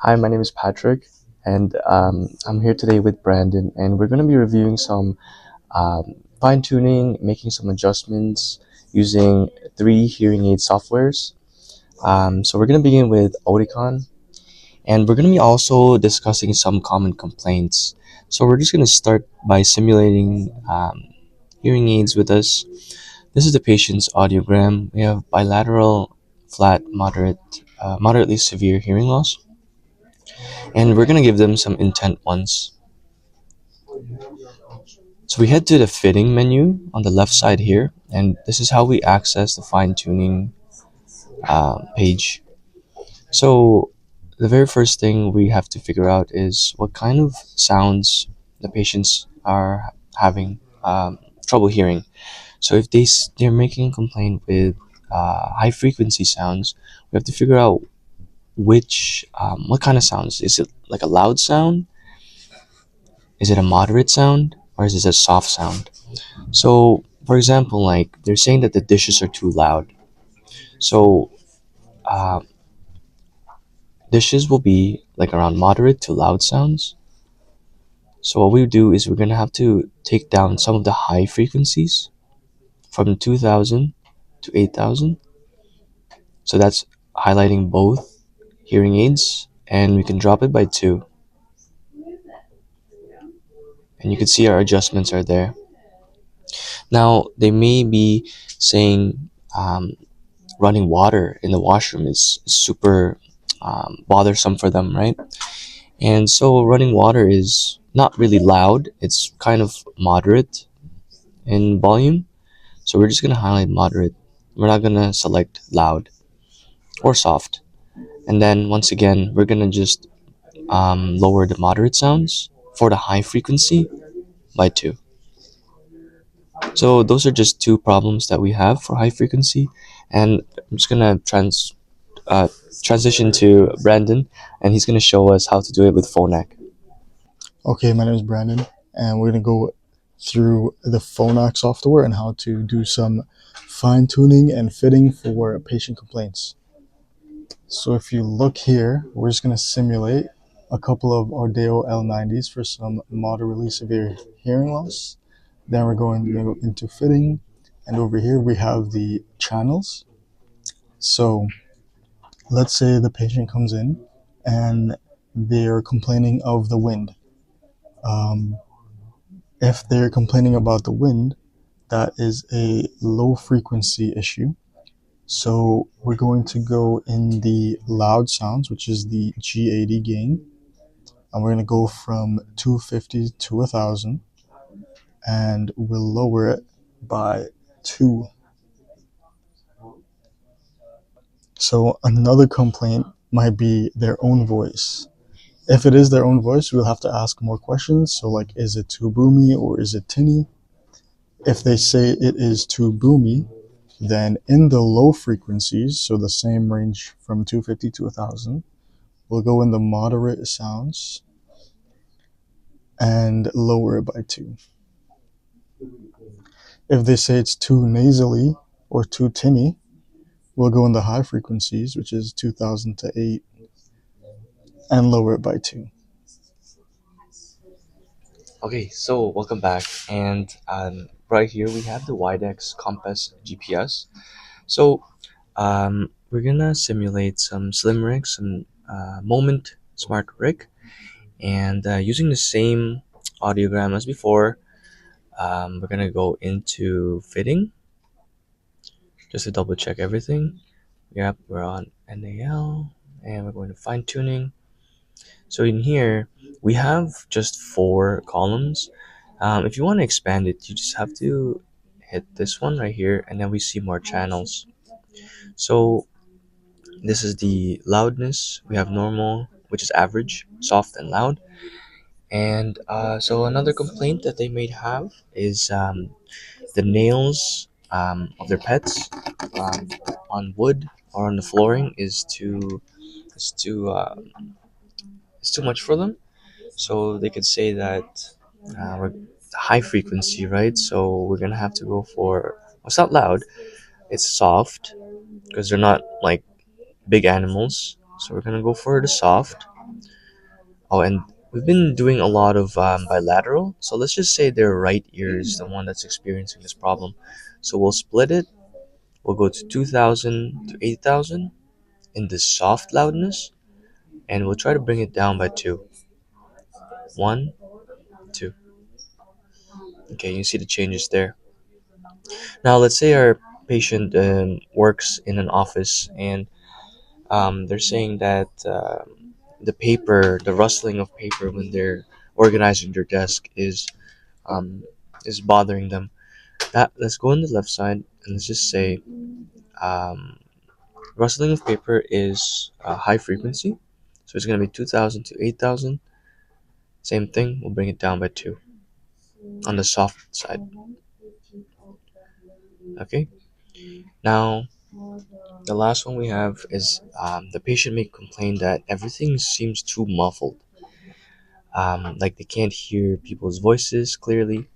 Hi, my name is Patrick, and I'm here today with Brandon, and we're going to be reviewing some fine tuning, making some adjustments using three hearing aid softwares. So we're going to begin with Oticon, and we're going to be also discussing some common complaints. So we're just going to start by simulating hearing aids with us. This is the patient's audiogram. We have bilateral, flat, moderately severe hearing loss, and we're going to give them some intent ones. So we head to the fitting menu on the left side here, and this is how we access the fine tuning page. So the very first thing we have to figure out is what kind of sounds the patients are having trouble hearing. So if they're making a complaint with high frequency sounds, we have to figure out what kind of sounds. Is it like a loud sound? Is it a moderate sound? Or is it a soft sound? So, for example, like they're saying that the dishes are too loud. So, uh, dishes will be like around moderate to loud sounds. So, what we do is we're gonna have to take down some of the high frequencies from 2000 to 8000. So, that's highlighting both hearing aids, and we can drop it by 2. And you can see our adjustments are there. Now, they may be saying running water in the washroom is super bothersome for them, right? And so running water is not really loud, it's kind of moderate in volume. So we're just going to highlight moderate. We're not going to select loud or soft. And then once again, we're going to just lower the moderate sounds for the high frequency by 2. So those are just two problems that we have for high frequency. And I'm just going to uh, transition to Brandon, and he's going to show us how to do it with Phonak. Okay, my name is Brandon, and we're going to go through the Phonak software and how to do some fine tuning and fitting for patient complaints. So if you look here, we're just going to simulate a couple of Ordeo L90s for some moderately severe hearing loss. Then we're going to go into fitting, and over here we have the channels. So let's say the patient comes in and they're complaining of the wind. Um, if they're complaining about the wind, that is a low frequency issue. So we're going to go in the loud sounds, which is the G80 gain, and we're going to go from 250 to 1000, and we'll lower it by 2. So another complaint might be their own voice. If it is their own voice, we'll have to ask more questions. So like, is it too boomy or is it tinny? If they say it is too boomy, then in the low frequencies, so the same range from 250 to 1000, we'll go in the moderate sounds and lower it by 2. If they say it's too nasally or too tinny, we'll go in the high frequencies, which is 2000 to 8, and lower it by 2. Okay, so welcome back, and right here we have the Widex Compass GPS. So we're gonna simulate some slim rig, some moment smart rig, and using the same audiogram as before, we're gonna go into fitting just to double check everything. Yep, we're on NAL, and we're going to fine tuning. So in here, we have just 4 columns. If you want to expand it, you just have to hit this one right here, and then we see more channels. So this is the loudness. We have normal, which is average, soft, and loud. And so another complaint that they may have is the nails of their pets on wood or on the flooring is too is too much for them. So they could say that we're high frequency, right? So we're gonna have to go for it's not loud, it's soft because they're not like big animals. So we're gonna go for the soft. Oh, and we've been doing a lot of bilateral. So let's just say their right ear is the one that's experiencing this problem. So we'll split it. We'll go to 2000 to 8000 in the soft loudness, and we'll try to bring it down by two. One, two. Okay, you see the changes there. Now let's say our patient works in an office, and they're saying that the rustling of paper when they're organizing their desk um, is bothering them. That let's go on the left side and let's just say um, rustling of paper is high frequency, so it's gonna be 2000 to 8000. Same thing. We'll bring it down by two on the soft side. Okay. Now the last one we have is the patient may complain that everything seems too muffled, like they can't hear people's voices clearly.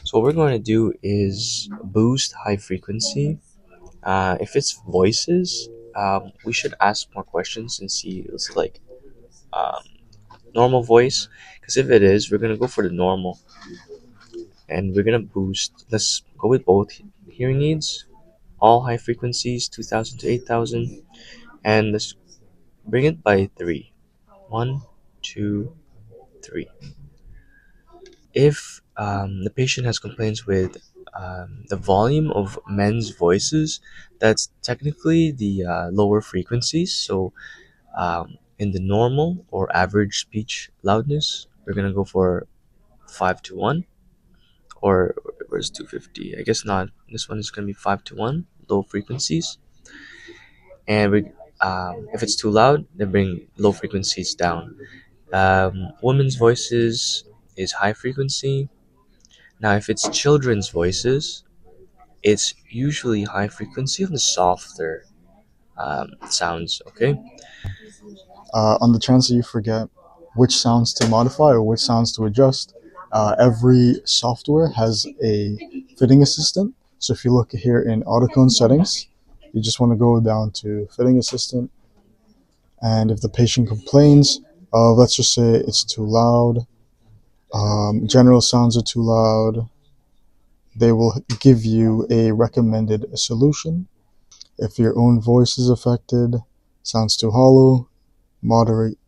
So what we're going to do is boost high frequency. If it's voices, we should ask more questions and see it's like um, normal voice. Because if it is, we're gonna go for the normal, and we're gonna boost. Let's go with both hearing aids, all high frequencies, 2000 to 8000, and let's bring it by three. One, two, three. If the patient has complaints with the volume of men's voices, that's technically the lower frequencies. So in the normal or average speech loudness, we're gonna go for 5 to 1, or where's 250? I guess not. This one is gonna be 5 to 1, low frequencies, and if it's too loud, then bring low frequencies down. Women's voices is high frequency. Now, if it's children's voices, it's usually high frequency on the softer sounds. Okay. On the chance that you forget which sounds to modify or which sounds to adjust, every software has a fitting assistant. So if you look here in autocone settings, you just want to go down to fitting assistant. And if the patient complains of, let's just say it's too loud, general sounds are too loud, they will give you a recommended solution. If your own voice is affected, sounds too hollow, moderate,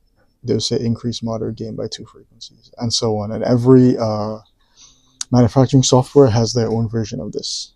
they'll say increase moderate gain by two frequencies, and so on. And every manufacturing software has their own version of this.